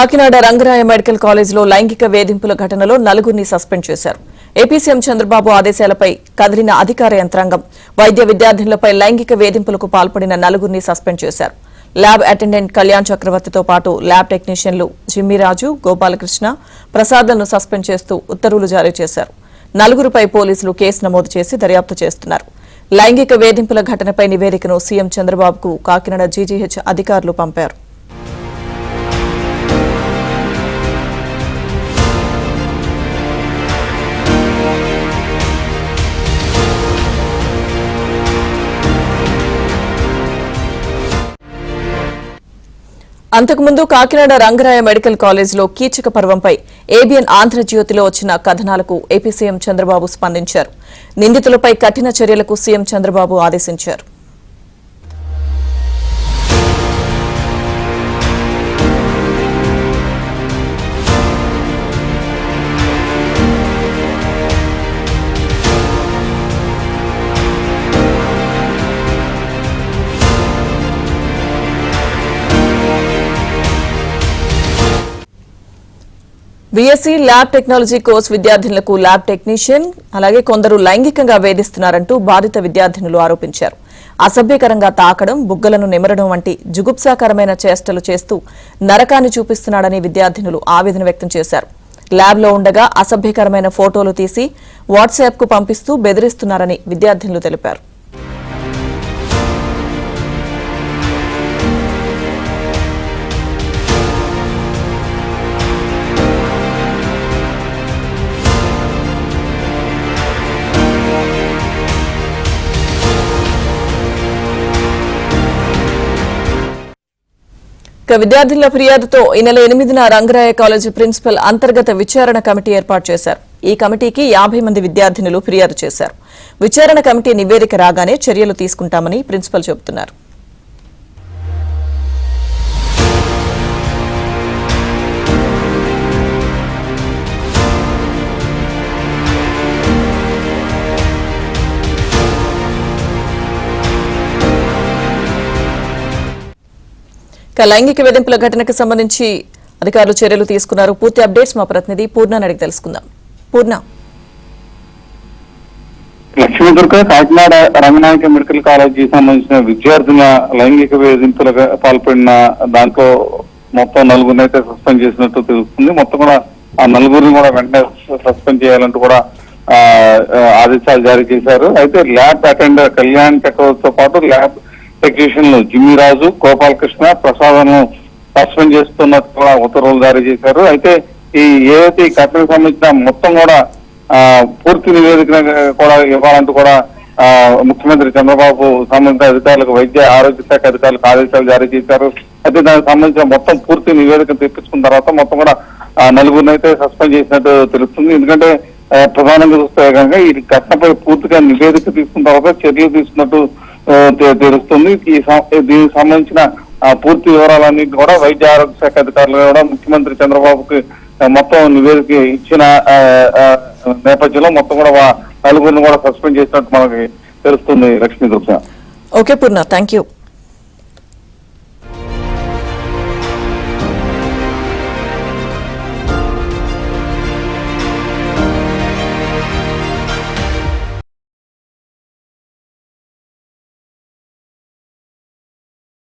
Kakinada Rangaraya medical కాలేజీలో లైంగిక వేధింపుల ఘటనలో నలుగురిని సస్పెండ్ చేశారు. ఏపీ సీఎం చంద్రబాబు ఆదేశాలపై కదిలిన అధికార యంత్రాంగం వైద్య విద్యార్థినులపై లైంగిక వేధింపులకు పాల్పడిన నలుగురిని సస్పెండ్ చేశారు. ల్యాబ్ అటెండెంట్ కళ్యాణ్ చక్రవర్తితో పాటు ల్యాబ్ టెక్నీషియన్లు జిమ్మిరాజు, గోపాలకృష్ణ, ప్రసాద్లను సస్పెండ్ చేస్తూ ఉత్తర్వులు జారీ చేశారు. నలుగురిపై పోలీసులు కేసు నమోదు చేసి దర్యాప్తు చేస్తున్నారు. లైంగిక వేధింపుల ఘటనపై నివేదికను సీఎం చంద్రబాబుకు కాకినాడ జీజీహెచ్ అధికారులు పంపారు. అంతకుముందు కాకినాడ రంగరాయ మెడికల్ కాలేజీలో కీచక పర్వంపై ఏబిఎన్ ఆంధ్రజ్యోతిలో వచ్చిన కథనాలకు ఏపీ సీఎం చంద్రబాబు స్పందించారు. నిందితులపై కఠిన చర్యలకు సీఎం చంద్రబాబు ఆదేశించారు. బీఎస్సీ ల్యాబ్ టెక్నాలజీ కోర్సు విద్యార్థినులకు ల్యాబ్ టెక్నీషియన్ అలాగే కొందరు లైంగికంగా వేధిస్తున్నారంటూ బాధిత విద్యార్థినులు ఆరోపించారు. అసభ్యకరంగా తాకడం, బుగ్గలను నిమరడం వంటి జుగుప్సాకరమైన చేష్టలు చేస్తూ నరకాన్ని చూపిస్తున్నాడని విద్యార్థినులు ఆవేదన వ్యక్తం చేశారు. ల్యాబ్లో ఉండగా అసభ్యకరమైన ఫోటోలు తీసి వాట్సాప్కు పంపిస్తూ బెదిరిస్తున్నారని విద్యార్థినులు తెలిపారు. విద్యార్థుల ఫిర్యాదుతో ఈ నెల 8న రంగరాయ కాలేజీ ప్రిన్సిపల్ అంతర్గత విచారణ కమిటీ ఏర్పాటు చేశారు. ఈ కమిటీకి 50 మంది విద్యార్థినులు ఫిర్యాదు చేశారు. విచారణ కమిటీ నివేదిక రాగానే చర్యలు తీసుకుంటామని ప్రిన్సిపల్ చెబుతున్నారు. లైంగిక వేధింపుల ఘటనకు సంబంధించి అధికారులు చర్యలు తీసుకున్నారు. పూర్తి అప్డేట్స్ మా ప్రతినిధి పూర్ణ అడిగి తెలుసుకుందాం. పూర్ణ. లక్ష్మీదుర్గ కాకినాడ రంగనాయక మెడికల్ కాలేజీ సంబంధించిన విద్యార్థుల లైంగిక వేధింపులకు పాల్పడిన దాంట్లో మొత్తం నలుగురిని అయితే సస్పెండ్ చేసినట్టు తెలుస్తుంది. మొత్తం కూడా ఆ నలుగురిని కూడా వెంటనే సస్పెండ్ చేయాలంటూ కూడా ఆదేశాలు జారీ చేశారు. అయితే ల్యాబ్ అటెండర్ కళ్యాణ్ చక్రవర్తితో పాటు ల్యాబ్ టెక్నీషియన్లు జిమ్మిరాజు, గోపాలకృష్ణ, ప్రసాద్ను సస్పెండ్ చేస్తున్నట్టు కూడా ఉత్తర్వులు జారీ చేశారు. అయితే ఏదైతే ఈ ఘటనకు సంబంధించిన మొత్తం కూడా పూర్తి నివేదిక కూడా ఇవ్వాలంటూ కూడా ముఖ్యమంత్రి చంద్రబాబు సంబంధిత అధికారులకు, వైద్య ఆరోగ్య శాఖ అధికారులకు ఆదేశాలు జారీ చేశారు. అయితే దానికి సంబంధించిన మొత్తం పూర్తి నివేదిక తెప్పించుకున్న తర్వాత మొత్తం కూడా నలుగురిని అయితే సస్పెండ్ చేసినట్టు తెలుస్తుంది. ఎందుకంటే ప్రధానంగా చూస్తే కనుక ఈ ఘటనపై పూర్తిగా నివేదిక తీసుకున్న తర్వాత చర్యలు తీసుకున్నట్టు తెలుస్తుంది. దీనికి సంబంధించిన పూర్తి వివరాలన్నీ కూడా వైద్య ఆరోగ్య శాఖ అధికారులు కూడా ముఖ్యమంత్రి చంద్రబాబుకి మొత్తం నివేదిక ఇచ్చిన నేపథ్యంలో మొత్తం కూడా నలుగురిని కూడా సస్పెండ్ చేసినట్టు మనకి తెలుస్తుంది. Lakshmi Durga. Okay Purna, thank you.